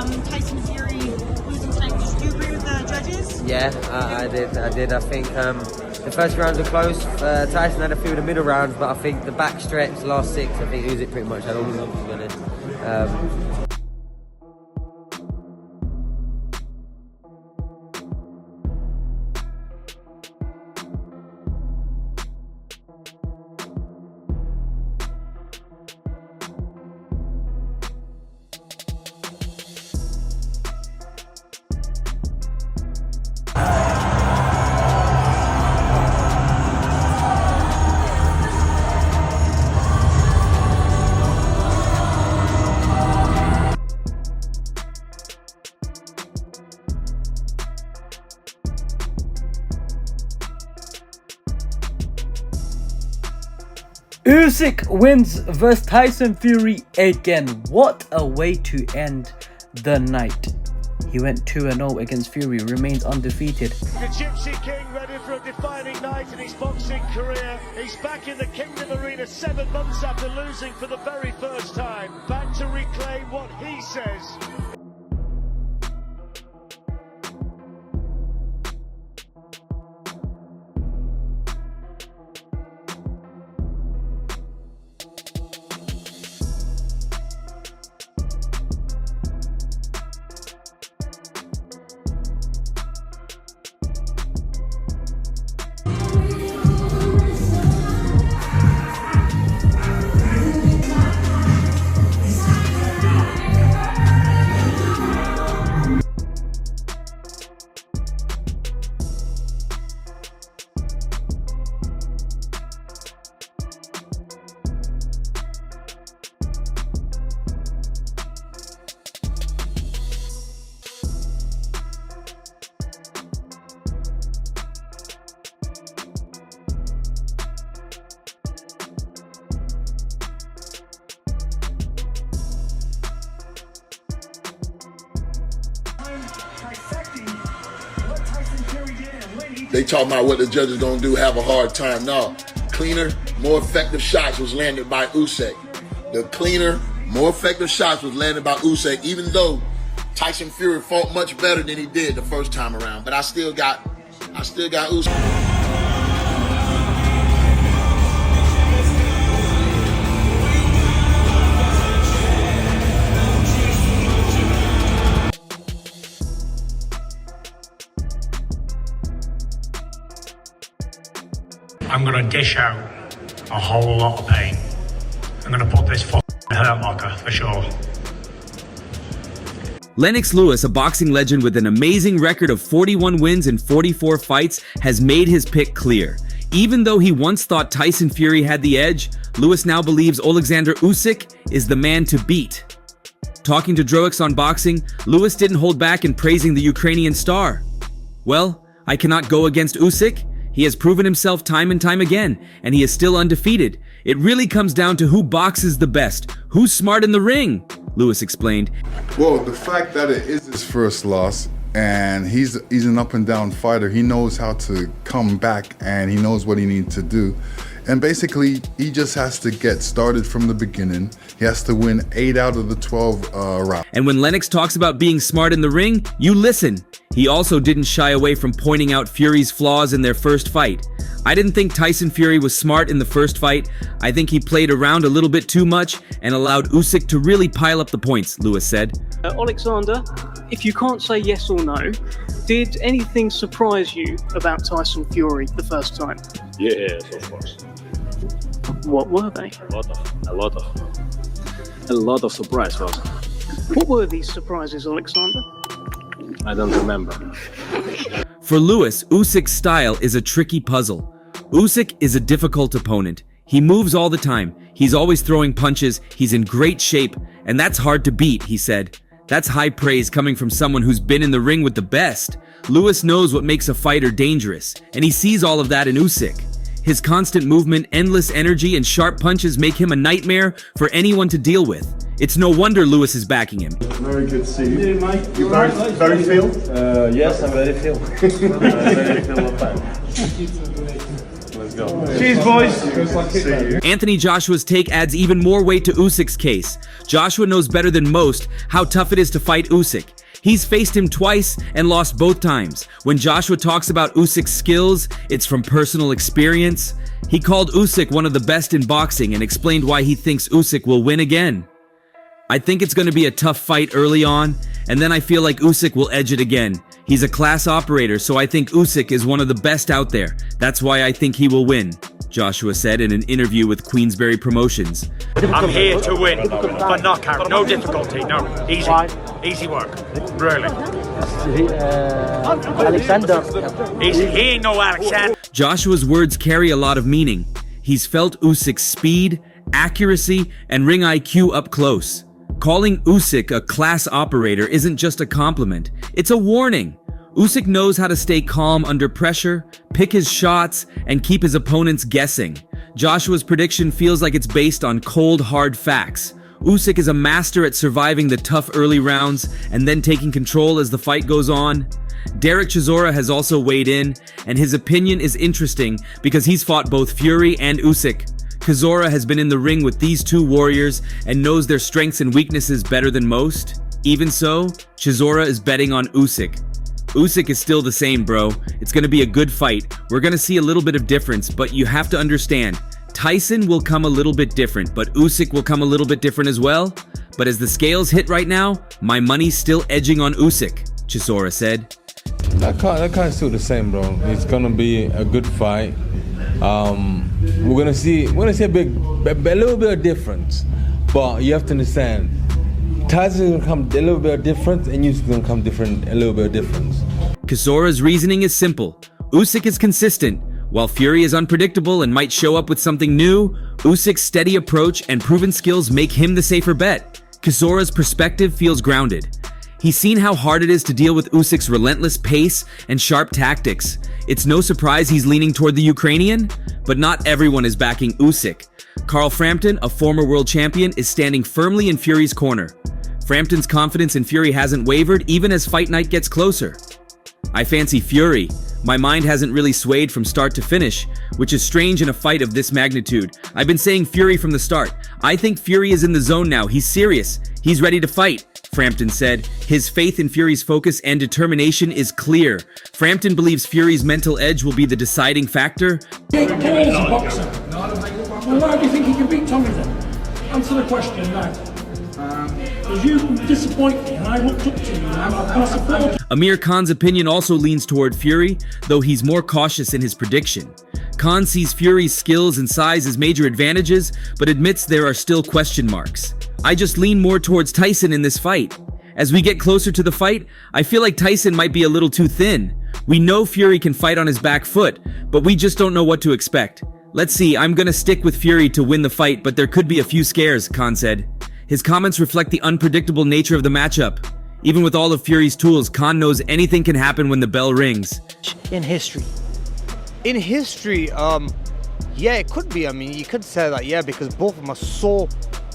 Tyson Fury losing tonight. Did you agree with the judges? Yeah, I did. I think the first rounds were close. Tyson had a few of the middle rounds, but I think the back stretch, the last 6, I think Usyk pretty much had all of them, to be honest. Usyk wins versus Tyson Fury again. What a way to end the night. He went 2-0 against Fury, remains undefeated. The Gypsy King ready for a defining night in his boxing career. He's back in the Kingdom Arena 7 months after losing for the very first time. Back to reclaim what he says. They talking about what the judges gonna do, have a hard time. No, cleaner, more effective shots was landed by Usyk. The cleaner, more effective shots was landed by Usyk, even though Tyson Fury fought much better than he did the first time around. But I still got Usyk. I'm gonna dish out a whole lot of pain. I'm gonna put this hurt locker for sure. Lennox Lewis, a boxing legend with an amazing record of 41 wins and 44 fights, has made his pick clear. Even though he once thought Tyson Fury had the edge, Lewis now believes Alexander Usyk is the man to beat. Talking to Droix on Boxing, Lewis didn't hold back in praising the Ukrainian star. Well, I cannot go against Usyk. He has proven himself time and time again, and he is still undefeated. It really comes down to who boxes the best, who's smart in the ring, Lewis explained. Well, the fact that it is his first loss, and he's an up and down fighter, he knows how to come back and he knows what he needs to do. And basically, he just has to get started from the beginning. He has to win 8 out of the 12 rounds. And when Lennox talks about being smart in the ring, you listen. He also didn't shy away from pointing out Fury's flaws in their first fight. I didn't think Tyson Fury was smart in the first fight. I think he played around a little bit too much and allowed Usyk to really pile up the points, Lewis said. Alexander, if you can't say yes or no, did anything surprise you about Tyson Fury the first time? Yes, of course. What were they? A lot of surprise, Ross. What were these surprises, Alexander? I don't remember. For Lewis, Usyk's style is a tricky puzzle. Usyk is a difficult opponent. He moves all the time. He's always throwing punches. He's in great shape, and that's hard to beat, he said. That's high praise coming from someone who's been in the ring with the best. Lewis knows what makes a fighter dangerous, and he sees all of that in Usyk. His constant movement, endless energy, and sharp punches make him a nightmare for anyone to deal with. It's no wonder Lewis is backing him. Very good to see you. You very feel? Yes, I'm very feel. I'm very feel of time. Let's Cheers, boys. Anthony Joshua's take adds even more weight to Usyk's case. Joshua knows better than most how tough it is to fight Usyk. He's faced him twice and lost both times. When Joshua talks about Usyk's skills, it's from personal experience. He called Usyk one of the best in boxing and explained why he thinks Usyk will win again. I think it's going to be a tough fight early on, and then I feel like Usyk will edge it again. He's a class operator, so I think Usyk is one of the best out there. That's why I think he will win, Joshua said in an interview with Queensberry Promotions. I'm here to win, but knockout. No difficulty, no. Easy. Easy work. Really. Alexander. Easy. He ain't no Alexander. Joshua's words carry a lot of meaning. He's felt Usyk's speed, accuracy, and ring IQ up close. Calling Usyk a class operator isn't just a compliment, it's a warning. Usyk knows how to stay calm under pressure, pick his shots, and keep his opponents guessing. Joshua's prediction feels like it's based on cold, hard facts. Usyk is a master at surviving the tough early rounds and then taking control as the fight goes on. Derek Chisora has also weighed in, and his opinion is interesting because he's fought both Fury and Usyk. Chisora has been in the ring with these two warriors and knows their strengths and weaknesses better than most. Even so, Chisora is betting on Usyk. Usyk is still the same, bro. It's gonna be a good fight. We're gonna see a little bit of difference, but you have to understand, Tyson will come a little bit different, but Usyk will come a little bit different as well. But as the scales hit right now, my money's still edging on Usyk, Chisora said. That can't still the same, bro. It's gonna be a good fight. We're gonna see a little bit of difference, but you have to understand, Tyson gonna come a little bit of difference, and Usyk's gonna come a little bit of difference. Chisora's reasoning is simple. Usyk is consistent, while Fury is unpredictable and might show up with something new. Usyk's steady approach and proven skills make him the safer bet. Chisora's perspective feels grounded. He's seen how hard it is to deal with Usyk's relentless pace and sharp tactics. It's no surprise he's leaning toward the Ukrainian, but not everyone is backing Usyk. Carl Frampton, a former world champion, is standing firmly in Fury's corner. Frampton's confidence in Fury hasn't wavered even as fight night gets closer. I fancy Fury. My mind hasn't really swayed from start to finish, which is strange in a fight of this magnitude. I've been saying Fury from the start. I think Fury is in the zone now. He's serious. He's ready to fight, Frampton said. His faith in Fury's focus and determination is clear. Frampton believes Fury's mental edge will be the deciding factor. Jake Paul's a boxer. Well, why do you think he can beat Tommy then? Answer the question now. Because you disappoint me and I looked up to you and I'm going to support you. Amir Khan's opinion also leans toward Fury, though he's more cautious in his prediction. Khan sees Fury's skills and size as major advantages, but admits there are still question marks. I just lean more towards Tyson in this fight. As we get closer to the fight, I feel like Tyson might be a little too thin. We know Fury can fight on his back foot, but we just don't know what to expect. Let's see, I'm gonna stick with Fury to win the fight, but there could be a few scares, Khan said. His comments reflect the unpredictable nature of the matchup. Even with all of Fury's tools, Khan knows anything can happen when the bell rings. In history. In history, yeah, it could be. I mean, you could say that, yeah, because both of them are so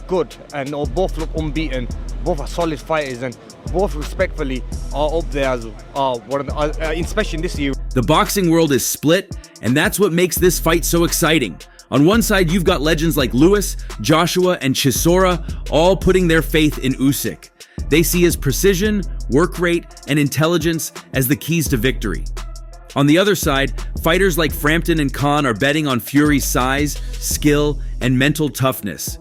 good and both look unbeaten. Both are solid fighters and both respectfully are up there as one of the, especially in this year. The boxing world is split, and that's what makes this fight so exciting. On one side, you've got legends like Lewis, Joshua, and Chisora all putting their faith in Usyk. They see his precision, work rate, and intelligence as the keys to victory. On the other side, fighters like Frampton and Khan are betting on Fury's size, skill, and mental toughness.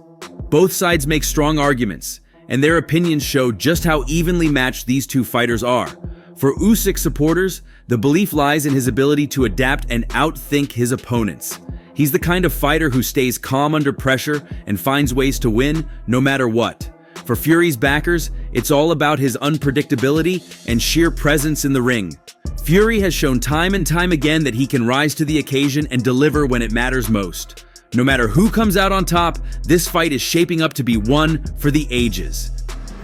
Both sides make strong arguments, and their opinions show just how evenly matched these two fighters are. For Usyk supporters, the belief lies in his ability to adapt and outthink his opponents. He's the kind of fighter who stays calm under pressure and finds ways to win no matter what. For Fury's backers, it's all about his unpredictability and sheer presence in the ring. Fury has shown time and time again that he can rise to the occasion and deliver when it matters most. No matter who comes out on top, this fight is shaping up to be one for the ages.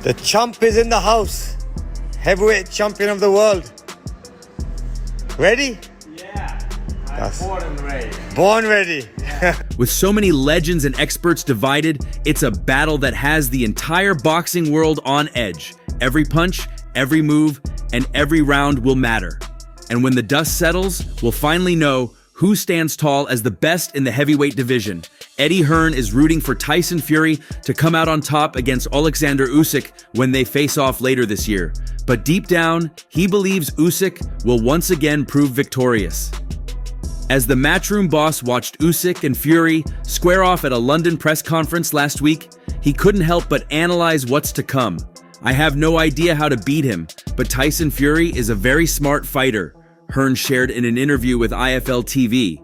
The champ is in the house. Heavyweight champion of the world. Ready? Yeah. I'm born and ready. Born ready. With so many legends and experts divided, it's a battle that has the entire boxing world on edge. Every punch, every move, and every round will matter. And when the dust settles, we'll finally know who stands tall as the best in the heavyweight division. Eddie Hearn is rooting for Tyson Fury to come out on top against Alexander Usyk when they face off later this year. But deep down, he believes Usyk will once again prove victorious. As the Matchroom boss watched Usyk and Fury square off at a London press conference last week, he couldn't help but analyze what's to come. "I have no idea how to beat him, but Tyson Fury is a very smart fighter," Hearn shared in an interview with IFL TV.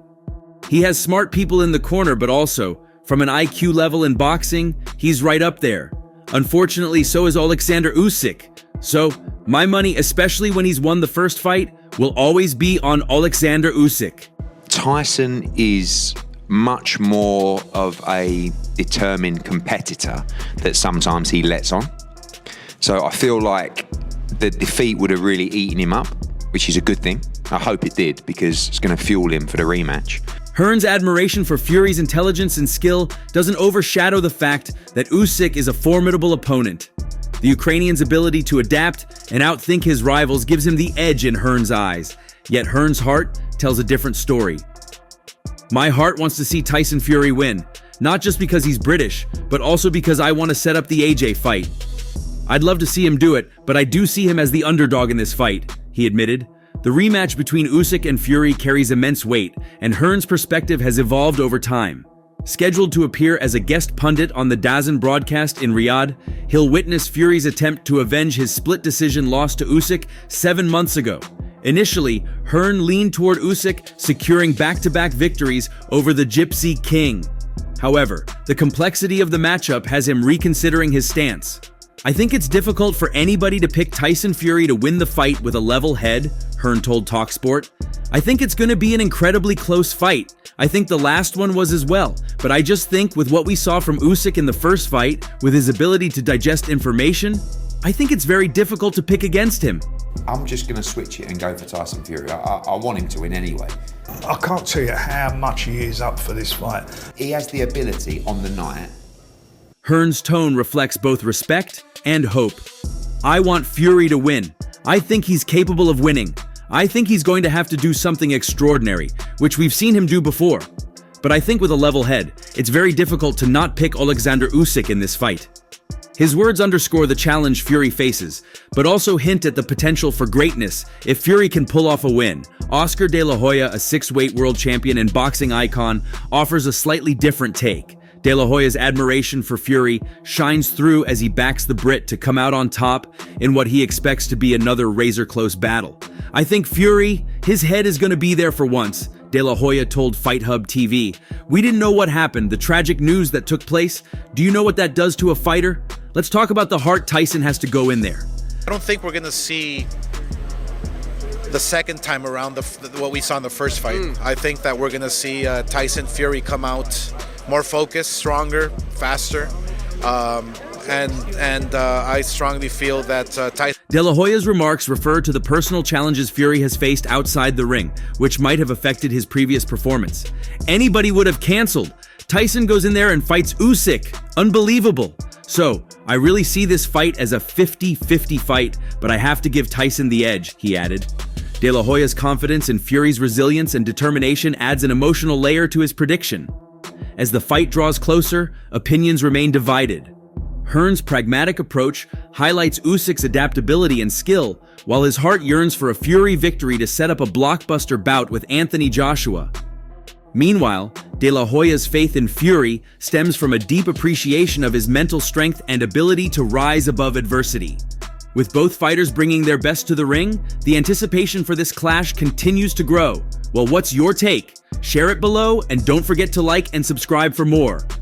"He has smart people in the corner, but also, from an IQ level in boxing, he's right up there. Unfortunately, so is Alexander Usyk. So, my money, especially when he's won the first fight, will always be on Alexander Usyk." Tyson is much more of a determined competitor that sometimes he lets on. So I feel like the defeat would have really eaten him up, which is a good thing. I hope it did, because it's going to fuel him for the rematch. Hearn's admiration for Fury's intelligence and skill doesn't overshadow the fact that Usyk is a formidable opponent. The Ukrainian's ability to adapt and outthink his rivals gives him the edge in Hearn's eyes. Yet Hearn's heart tells a different story. "My heart wants to see Tyson Fury win, not just because he's British, but also because I want to set up the AJ fight. I'd love to see him do it, but I do see him as the underdog in this fight," he admitted. The rematch between Usyk and Fury carries immense weight, and Hearn's perspective has evolved over time. Scheduled to appear as a guest pundit on the DAZN broadcast in Riyadh, he'll witness Fury's attempt to avenge his split decision loss to Usyk 7 months ago. Initially, Hearn leaned toward Usyk securing back-to-back victories over the Gypsy King. However, the complexity of the matchup has him reconsidering his stance. "I think it's difficult for anybody to pick Tyson Fury to win the fight with a level head," Hearn told TalkSport. "I think it's going to be an incredibly close fight. I think the last one was as well, but I just think with what we saw from Usyk in the first fight, with his ability to digest information, I think it's very difficult to pick against him." I'm just going to switch it and go for Tyson Fury. I want him to win anyway. I can't tell you how much he is up for this fight. He has the ability on the night. Hearn's tone reflects both respect and hope. "I want Fury to win. I think he's capable of winning. I think he's going to have to do something extraordinary, which we've seen him do before. But I think with a level head, it's very difficult to not pick Alexander Usyk in this fight." His words underscore the challenge Fury faces, but also hint at the potential for greatness if Fury can pull off a win. Oscar De La Hoya, a 6-weight world champion and boxing icon, offers a slightly different take. De La Hoya's admiration for Fury shines through as he backs the Brit to come out on top in what he expects to be another razor-close battle. "I think Fury, his head is going to be there for once," De La Hoya told Fight Hub TV. "We didn't know what happened, the tragic news that took place. Do you know what that does to a fighter? Let's talk about the heart Tyson has to go in there." I don't think we're going to see the second time around what we saw in the first fight. I think that we're going to see Tyson Fury come out more focused, stronger, faster. And I strongly feel that Tyson... De La Hoya's remarks refer to the personal challenges Fury has faced outside the ring, which might have affected his previous performance. "Anybody would have canceled. Tyson goes in there and fights Usyk. Unbelievable. So, I really see this fight as a 50-50 fight, but I have to give Tyson the edge," he added. De La Hoya's confidence in Fury's resilience and determination adds an emotional layer to his prediction. As the fight draws closer, opinions remain divided. Hearn's pragmatic approach highlights Usyk's adaptability and skill, while his heart yearns for a Fury victory to set up a blockbuster bout with Anthony Joshua. Meanwhile, De La Hoya's faith in Fury stems from a deep appreciation of his mental strength and ability to rise above adversity. With both fighters bringing their best to the ring, the anticipation for this clash continues to grow. Well, what's your take? Share it below and don't forget to like and subscribe for more.